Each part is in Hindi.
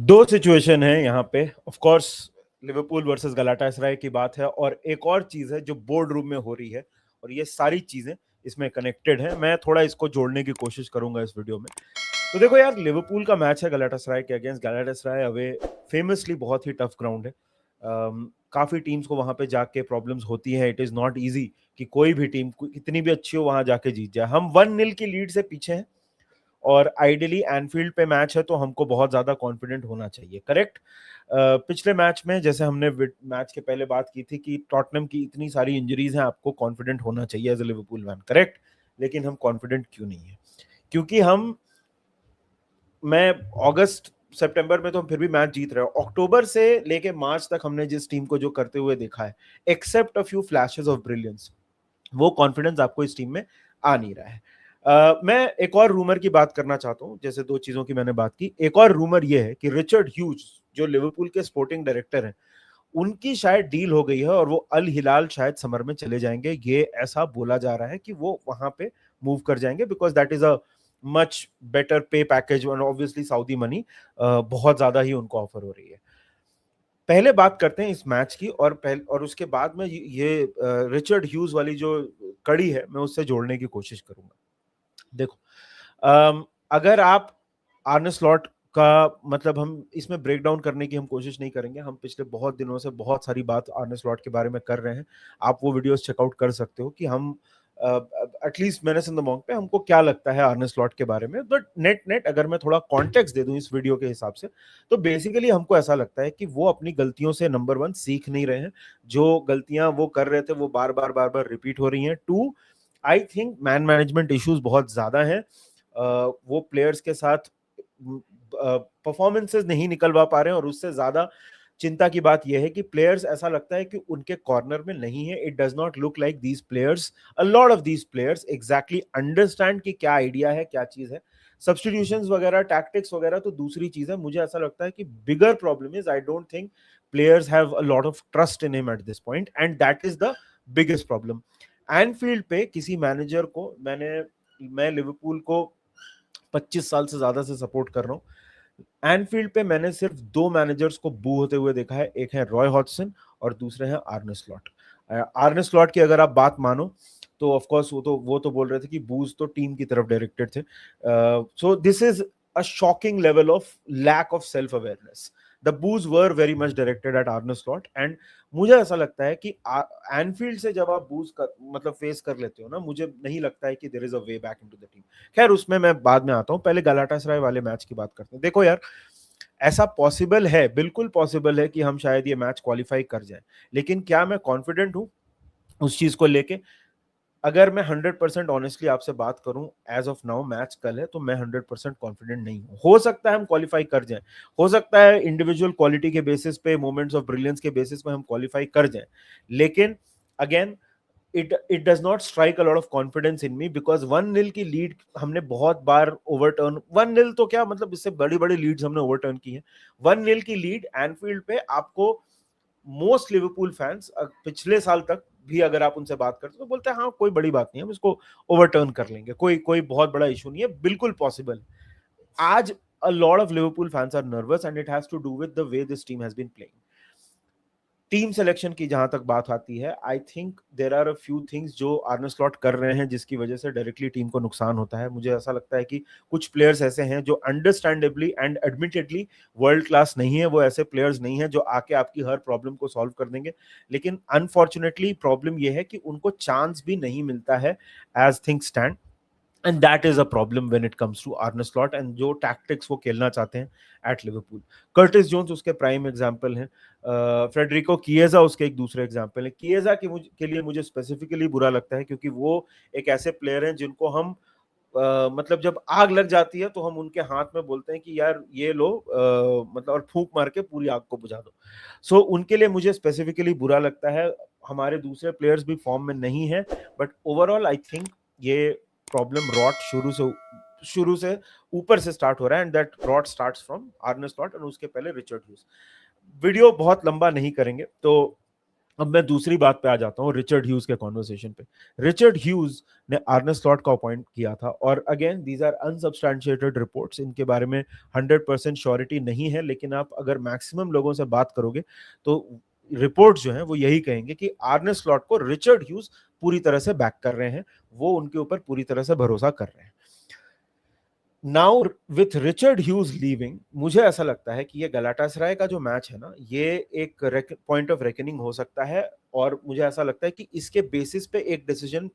दो सिचुएशन है यहाँ पे। ऑफ कोर्स लिवरपूल वर्सेस गलाटासराय की बात है, और एक और चीज है जो बोर्ड रूम में हो रही है, और ये सारी चीजें इसमें कनेक्टेड है। मैं थोड़ा इसको जोड़ने की कोशिश करूंगा इस वीडियो में। तो देखो यार, लिवरपूल का मैच है गलाटासराय के अगेंस्ट। गलाटासराय अवे फेमसली बहुत ही टफ ग्राउंड है। काफी टीम्स को वहां पे जाके प्रॉब्लम्स होती है। इट इज नॉट इजी कि कोई भी टीम कितनी भी अच्छी हो वहां जाके जीत जाए। हम 1-0 की लीड से पीछे हैं, और आइडियली एनफील्ड पे मैच है तो हमको बहुत ज्यादा कॉन्फिडेंट होना चाहिए। करेक्ट। पिछले मैच में जैसे हमने मैच के पहले बात की थी कि टॉटनम की इतनी सारी इंजरीज हैं, आपको कॉन्फिडेंट होना चाहिए as a Liverpool man. Correct. लेकिन हम कॉन्फिडेंट क्यों नहीं है? क्योंकि मैं अगस्त सितंबर में तो हम फिर भी मैच जीत रहे हैं। अक्टूबर से लेके मार्च तक हमने जिस टीम को जो करते हुए देखा है, except a few flashes of brilliance, वो कॉन्फिडेंस आपको इस टीम में आ नहीं रहा है। मैं एक और रूमर की बात करना चाहता हूं। जैसे दो चीजों की मैंने बात की, एक और रूमर यह है कि रिचर्ड ह्यूज जो लिवरपूल के स्पोर्टिंग डायरेक्टर हैं, उनकी शायद डील हो गई है और वो अल हिलाल शायद समर में चले जाएंगे। ये ऐसा बोला जा रहा है कि वो वहां पे मूव कर जाएंगे, because that is a much better पे पैकेज, और ऑब्वियसली सऊदी मनी बहुत ज्यादा ही उनको ऑफर हो रही है। पहले बात करते हैं इस मैच की, और उसके बाद में ये रिचर्ड ह्यूज वाली जो कड़ी है मैं उससे जोड़ने की कोशिश करूंगा। देखो, अगर आप आर्ने स्लॉट का मतलब, हम इसमें ब्रेक डाउन करने की हम कोशिश नहीं करेंगे। हम पिछले बहुत दिनों से बहुत सारी बात आर्ने स्लॉट के बारे में कर रहे हैं। आप वो वीडियोस चेकआउट कर सकते हो कि हम at least menace in the monk पे हमको क्या लगता है आर्ने स्लॉट के बारे में। बट नेट नेट अगर मैं थोड़ा कॉन्टेक्स्ट दे दूं इस वीडियो के हिसाब से, तो बेसिकली हमको ऐसा लगता है कि वो अपनी गलतियों से नंबर 1 सीख नहीं रहे हैं। जो गलतियां वो कर रहे थे वो बार बार रिपीट हो रही हैं। 2, I think man management issues बहुत ज्यादा हैं। वो प्लेयर्स के साथ परफॉर्मेंसेस नहीं निकलवा पा रहे हैं, और उससे ज्यादा चिंता की बात यह है कि प्लेयर्स, ऐसा लगता है कि उनके कॉर्नर में नहीं है। It does not look like these players, a lot of these players exactly understand कि क्या आइडिया है, क्या चीज है। सब्स्टिट्यूशंस वगैरह, टैक्टिक्स वगैरह तो दूसरी चीज है। मुझे ऐसा लगता है कि bigger problem is, I don't think players have a lot of trust in him at this point, and that is the biggest problem. Enfield पे किसी मैनेजर को मैं लिवरपूल को 25 साल से ज्यादा से सपोर्ट कर रहा हूं। एनफील्ड पे मैंने सिर्फ 2 मैनेजर्स को बू होते हुए देखा है। एक है रॉय हॉडसन और दूसरे हैं आर्ने स्लॉट। आर्ने स्लॉट की अगर आप बात मानो तो ऑफ कोर्स वो तो बोल रहे थे कि बूज तो टीम की तरफ डायरेक्टेड थे। So this is a shocking level of lack of self awareness. The boos were very much directed at Arne Slot, and मुझे ऐसा लगता है कि एनफील्ड से जब आप बूज कर मतलब फेस कर लेते हो ना, मुझे नहीं लगता है कि there is a way back into the team. खैर, उसमें मैं बाद में आता हूं। पहले गलाटासराय वाले मैच की बात करते हैं। देखो यार, ऐसा पॉसिबल है, बिल्कुल पॉसिबल है कि हम शायद ये मैच क्वालिफाई कर जाएं। लेकिन क्या मैं कॉन्फिडेंट हूं उस चीज को लेके? अगर मैं 100% ऑनेस्टली आपसे बात करूं, एज ऑफ नाउ मैच कल है, तो मैं 100% कॉन्फिडेंट नहीं हूं। हो सकता है हम क्वालिफाई कर जाएं, हो सकता है इंडिविजुअल क्वालिटी के बेसिस पे, मोमेंट्स ऑफ ब्रिलियंस के बेसिस पे हम क्वालिफाई कर जाएं। लेकिन again, it does not strike a lot of confidence in me, because 1-0 की लीड हमने बहुत बार ओवरटर्न, 1-0 तो क्या मतलब, इससे बड़ी बड़ी लीड्स हमने ओवरटर्न की है। 1-0 की लीड एनफील्ड पे आपको मोस्ट लिवरपूल फैंस पिछले साल तक भी अगर आप उनसे बात करते तो बोलते हैं हाँ कोई बड़ी बात नहीं है, हम इसको ओवरटर्न कर लेंगे, कोई कोई बहुत बड़ा इशू नहीं है, बिल्कुल पॉसिबल। आज a lot of Liverpool fans are nervous, and it has to do with the way this team has been playing. Team selection की जहां तक बात आती है, I think there are a few things जो आर्ने स्लॉट कर रहे हैं जिसकी वजह से डायरेक्टली टीम को नुकसान होता है। मुझे ऐसा लगता है कि कुछ प्लेयर्स ऐसे हैं जो understandably and admittedly world class नहीं है। वो ऐसे प्लेयर्स नहीं है जो आके आपकी हर प्रॉब्लम को सॉल्व कर देंगे। लेकिन अनफॉर्चुनेटली प्रॉब्लम यह है कि उनको चांस भी नहीं मिलता है as things stand, and that is a problem when it comes to Arne Slot and जो टैक्टिक्स वो खेलना चाहते हैं एट लिवरपूल। कर्टिस जोन्स उसके प्राइम एग्जांपल हैं। फ्रेडरिको किएजा उसके एक दूसरे एग्जांपल है। किएजा के लिए मुझे स्पेसिफिकली बुरा लगता है, क्योंकि वो एक ऐसे प्लेयर हैं जिनको हम मतलब जब आग लग जाती है तो हम उनके हाथ में बोलते हैं कि यार ये लो, मतलब और फूंक मार के पूरी आग को बुझा दो। सो उनके लिए मुझे स्पेसिफिकली बुरा लगता है। हमारे दूसरे प्लेयर्स भी फॉर्म में नहीं है, बट ओवरऑल आई थिंक ये प्रॉब्लम रॉट शुरू से ऊपर से स्टार्ट हो रहा है, and that rot starts from Arne Slot, और उसके पहले रिचर्ड ह्यूज। वीडियो बहुत लंबा नहीं करेंगे, तो अब मैं दूसरी बात पे आ जाता हूँ, रिचर्ड ह्यूज के कॉन्वर्सेशन पे। रिचर्ड ह्यूज ने आर्ने स्लॉट को अपॉइंट किया था, और अगेन दीज आर अनसब्सटैंशिएटेड रिपोर्ट्स, इनके बारे में 100% श्योरिटी नहीं है, लेकिन आप अगर मैक्सिमम लोगों से बात करोगे तो रिपोर्ट जो है वो यही कहेंगे कि आर्ने स्लॉट को रिचर्ड ह्यूज पूरी तरह से बैक कर रहे हैं, वो उनके ऊपर पूरी तरह से भरोसा कर रहे हैं। Now with Richard huge leaving, मुझे ऐसा लगता है कि ये गलाटासराय का जो मैच है ना, ये एक पॉइंट ऑफ रेकनिंग हो सकता है, और मुझे ऐसा लगता है कि इसके बेसिस पे एक डिसीजन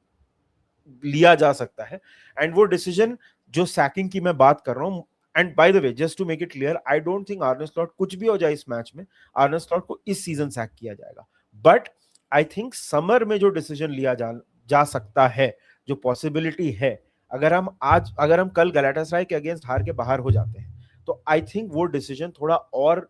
लिया जा सकता है। एंड वो डिसीजन जो सैकिंग की मैं बात कर रहा हूं, and by the way just to make it clear, I don't think Arne Slot कुछ भी हो जाए इस मैच में, आर्ने स्लॉट को इस सीजन सैक किया जाएगा। बट आई थिंक समर में जो डिसीजन लिया जा सकता है, जो पॉसिबिलिटी है, अगर हम कल गलाटासराय के अगेंस्ट हार के बाहर हो जाते हैं, तो आई थिंक वो डिसीजन थोड़ा और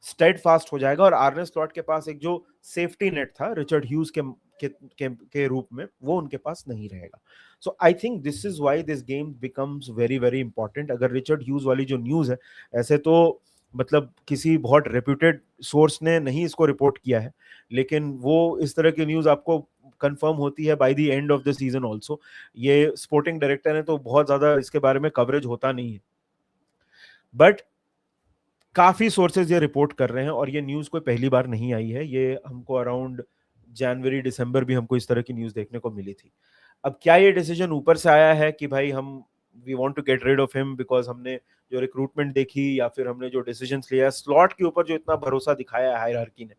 स्टेड फास्ट हो जाएगा, और आर्ने स्लॉट के पास एक जो सेफ्टी नेट था रिचर्ड ह्यूज के रूप में, वो उनके पास नहीं रहेगा। So I think this is why this game becomes very very important. अगर रिचर्ड ह्यूज वाली जो न्यूज है, ऐसे तो मतलब किसी बहुत रेप्यूटेड सोर्स ने नहीं इसको रिपोर्ट किया है, लेकिन वो इस तरह की न्यूज आपको कंफर्म होती है by the end of the season also. ये स्पोर्टिंग डायरेक्टर है, तो बहुत ज्यादा इसके बारे में कवरेज होता नहीं है, बट काफी सोर्सेज ये रिपोर्ट कर रहे हैं, और ये न्यूज कोई पहली बार नहीं आई है, ये हमको अराउंड जनवरी दिसंबर भी हमको इस तरह की न्यूज देखने को मिली थी। अब क्या ये डिसीजन ऊपर से आया है कि भाई हम we want to get rid of him because हमने जो रिक्रूटमेंट देखी, या फिर हमने जो डिसीजंस लिया, स्लॉट के ऊपर जो इतना भरोसा दिखाया है हायरार्की ने,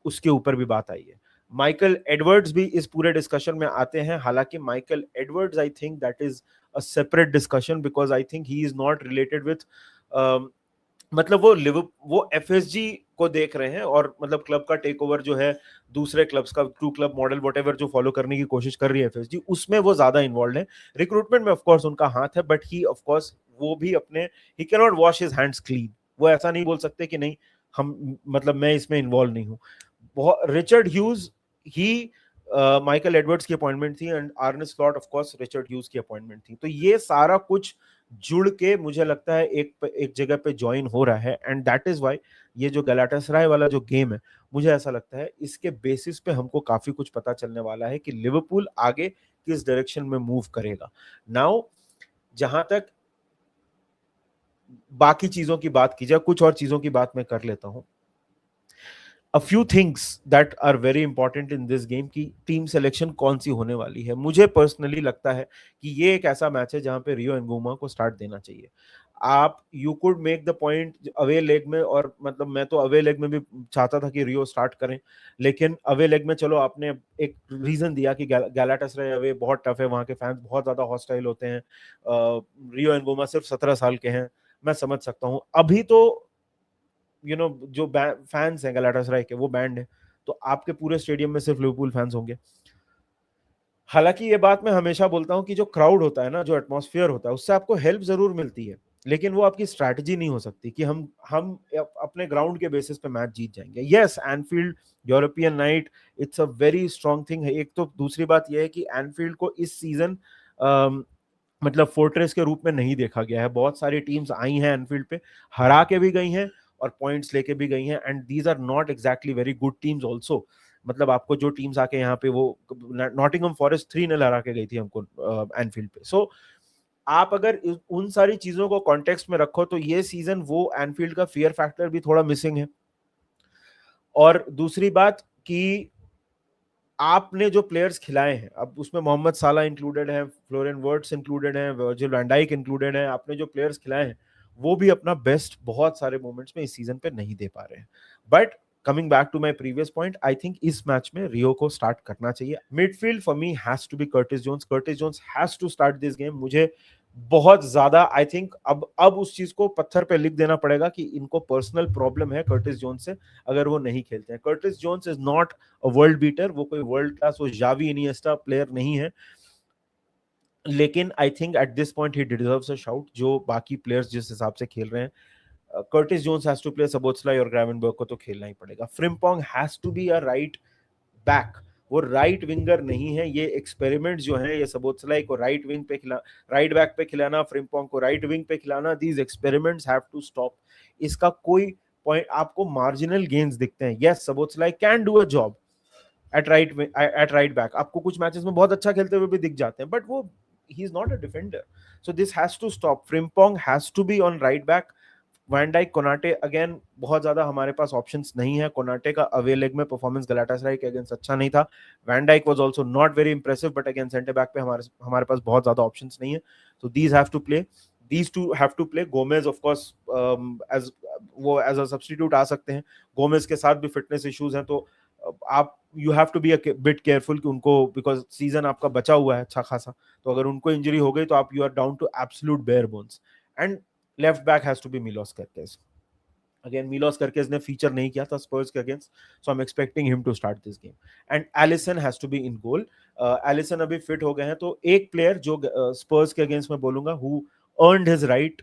उसके ऊपर भी बात आई है। माइकल एडवर्ड्स भी इस पूरे डिस्कशन में आते हैं, हालांकि Michael Edwards I think that is a separate discussion, because I think he is not related with, मतलब वो एफएसजी को देख रहे हैं, और मतलब क्लब का टेक ओवर जो है दूसरे क्लब्स का टू क्लब मॉडल वॉटेवर जो फॉलो करने की कोशिश कर रही है एफएसजी, उसमें वो ज्यादा इन्वॉल्व है। रिक्रूटमेंट में ऑफ कोर्स उनका हाथ है, बट ही ऑफ कोर्स वो भी अपने, he can not wash his hands clean. वो ऐसा नहीं बोल सकते कि नहीं, हम मतलब मैं इसमें इन्वॉल्व नहीं हूँ। बहुत रिचर्ड ह्यूज ही माइकल एडवर्ड्स की अपॉइंटमेंट थी, and आर्ने slot of course Richard Hughes की अपॉइंटमेंट थी, तो ये सारा कुछ जुड़ के मुझे लगता है एक जगह पे ज्वाइन हो रहा है, एंड दैट इज व्हाई ये जो गलाटासराय वाला जो गेम है, मुझे ऐसा लगता है इसके बेसिस पे हमको काफी कुछ पता चलने वाला है कि लिवरपूल आगे किस डायरेक्शन में मूव करेगा। नाउ जहां तक बाकी चीजों की बात की जाए, कुछ और चीजों की बात मैं कर लेता हूं। A few things that are very important in this game की टीम सिलेक्शन कौन सी होने वाली है। मुझे पर्सनली लगता है कि ये एक ऐसा मैच है जहां पे रियो एंगोमा को स्टार्ट देना चाहिए। आप you could make the point away leg में, और मतलब मैं तो अवे लेग में भी चाहता था कि रियो स्टार्ट करें, लेकिन अवे लेग में चलो आपने एक रीजन दिया कि गैलाटासराय अवे बहुत टफ है, वहां के फैंस बहुत ज्यादा हॉस्टाइल होते हैं, रियो एंगोमा सिर्फ 17 साल के हैं, मैं समझ सकता हूँ। अभी तो जो फैंस हैं गलाटासराय के वो बैंड है, तो आपके पूरे स्टेडियम में सिर्फ लिवरपूल फैंस होंगे। हालांकि ये बात मैं हमेशा बोलता हूं कि जो क्राउड होता है ना, जो एटमॉस्फेयर होता है, उससे आपको हेल्प जरूर मिलती है, लेकिन वो आपकी स्ट्रैटेजी नहीं हो सकती कि हम अपने ग्राउंड के बेसिस पे मैच जीत जाएंगे। Yes, Enfield European night, it's a very strong thing है। एक तो दूसरी बात यह है कि एनफील्ड को इस सीजन मतलब फोर्ट्रेस के रूप में नहीं देखा गया है। बहुत सारी टीम्स आई हैं एनफील्ड पे, हरा के भी गई हैं और पॉइंट्स लेके भी गई हैं, and these are not exactly very good teams also. मतलब आपको जो टीम्स आके यहाँ पे, वो नॉटिंघम फॉरेस्ट 3-0 हरा के गई थी हमको एनफील्ड पे। सो आप अगर उन सारी चीजों को कॉन्टेक्स्ट में रखो, तो ये सीजन वो एनफील्ड का फियर फैक्टर भी थोड़ा मिसिंग है। और दूसरी बात कि आपने जो प्लेयर्स खिलाए हैं, अब उसमें मोहम्मद साला इंक्लूडेड है, फ्लोरियन वर्ट्स इंक्लूडेड है, वर्जिल वैन डाइक इंक्लूडेड है, आपने जो प्लेयर्स खिलाए हैं वो भी अपना बेस्ट बहुत सारे मोमेंट्स में इस सीजन पे नहीं दे पा रहे हैं। But coming back to my previous point, I think इस मैच में रियो को स्टार्ट करना चाहिए। Midfield for me has to be Curtis Jones has to start this game. मुझे बहुत ज्यादा आई थिंक अब उस चीज को पत्थर पे लिख देना पड़ेगा कि इनको पर्सनल प्रॉब्लम है कर्टिस जोन्स से, अगर वो नहीं खेलते हैं। Curtis Jones is not a world beater, वो कोई वर्ल्ड क्लास, वो जावी इनिएस्टा प्लेयर नहीं है, लेकिन I think at this point he deserves a shout. जो बाकी प्लेयर्स जिस हिसाब से खेल रहे हैं, Curtis Jones has to play, Szoboszlai और ग्रावेनबर्ग को तो खेलना ही पड़ेगा। Frimpong has to be a right back, वो राइट विंगर नहीं है। ये एक्सपेरिमेंट जो है, ये सबोत्सलाई को राइट विंग पे राइट बैक पे खिलाना, फ्रिम्पोंग को राइट विंग पे खिलाना, these experiments have to stop. इसका कोई पॉइंट, आपको मार्जिनल गेन्स दिखते हैं। Yes, Szoboszlai can do a job, at right back आपको कुछ मैचेस में बहुत अच्छा खेलते हुए भी दिख जाते हैं, बट वो he is not a defender. So this has to stop. Frimpong has to be on right back. Van Dijk, Konate, again बहुत ज्यादा हमारे पास ऑप्शंस नहीं है. कोनाटे का अवे लेग में परफॉर्मेंस गलाटासराय के अगेंस्ट अच्छा नहीं था. Van Dijk was also not very impressive, but again centre back पे हमारे पास बहुत ज्यादा ऑप्शंस नहीं है. तो these have to play. These two have to play. Gomez, of course, as a substitute आ सकते हैं. Gomez के साथ भी फिटनेस इश्यूज हैं, तो आप you have to be a bit careful कि उनको, बिकॉज सीजन आपका बचा हुआ है अच्छा खासा, तो अगर उनको इंजरी हो गई तो आप you are down to absolute bare bones. And left back has to be Milos Kerkez. Again Milos Kerkez ने फीचर नहीं किया था स्पर्स के against, so I am expecting him to start this game. And Alisson has to be in goal. Alisson अभी फिट हो गए हैं, तो एक प्लेयर जो स्पर्स के अगेंस्ट में बोलूंगा who earned his right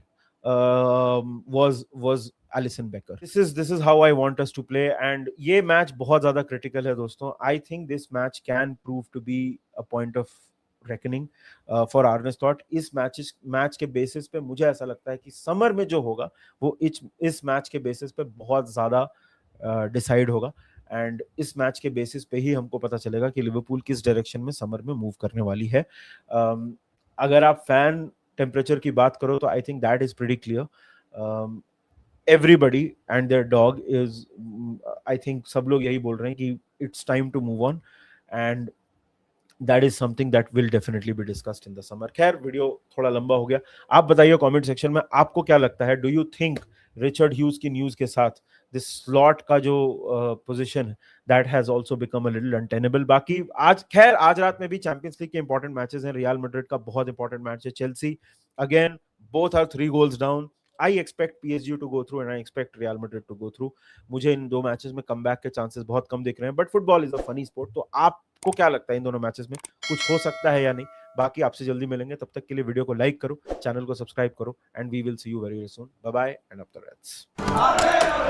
was Alisson Becker. This is how I want us to play, and ये मैच बहुत ज्यादा क्रिटिकल है दोस्तों. I think this match can prove to be a point of reckoning for Arne Slot. इस मैच के बेसिस पे मुझे ऐसा लगता है कि समर में जो होगा वो इस मैच के बेसिस पे बहुत ज्यादा डिसाइड होगा. एंड इस मैच के बेसिस पे ही हमको पता चलेगा कि लिवरपूल किस डायरेक्शन में समर में मूव करने वाली है. अगर आप फैन टेम्परेचर की बात करो तो I think that is pretty clear. Everybody and their dog is, I think सब लोग यही बोल रहे हैं कि it's time to move on, and that is something that will definitely be discussed in the summer. खैर, वीडियो थोड़ा लंबा हो गया. आप बताइए कमेंट सेक्शन में आपको क्या लगता है. Do you think Richard Hughes की न्यूज के साथ दिस स्लॉट का जो पोजीशन है that has also become a little untenable. बाकी आज रात में भी चैंपियंस लीग के इंपॉर्टेंट मैचेस हैं. रियल मैड्रिड का बहुत इंपॉर्टेंट मैच है, Chelsea again, both are 3 goals down. I expect PSG to go through and I expect Real Madrid to go through. मुझे इन दो मैचेस में कमबैक के चांसेस बहुत कम दिख रहे हैं, but football is a funny sport. तो आपको क्या लगता है इन दोनों मैचेस में कुछ हो सकता है या नहीं? बाकी आपसे जल्दी मिलेंगे, तब तक के लिए वीडियो को लाइक करो, चैनल को सब्सक्राइब करो, and we will see you very soon. Bye bye and up the Reds.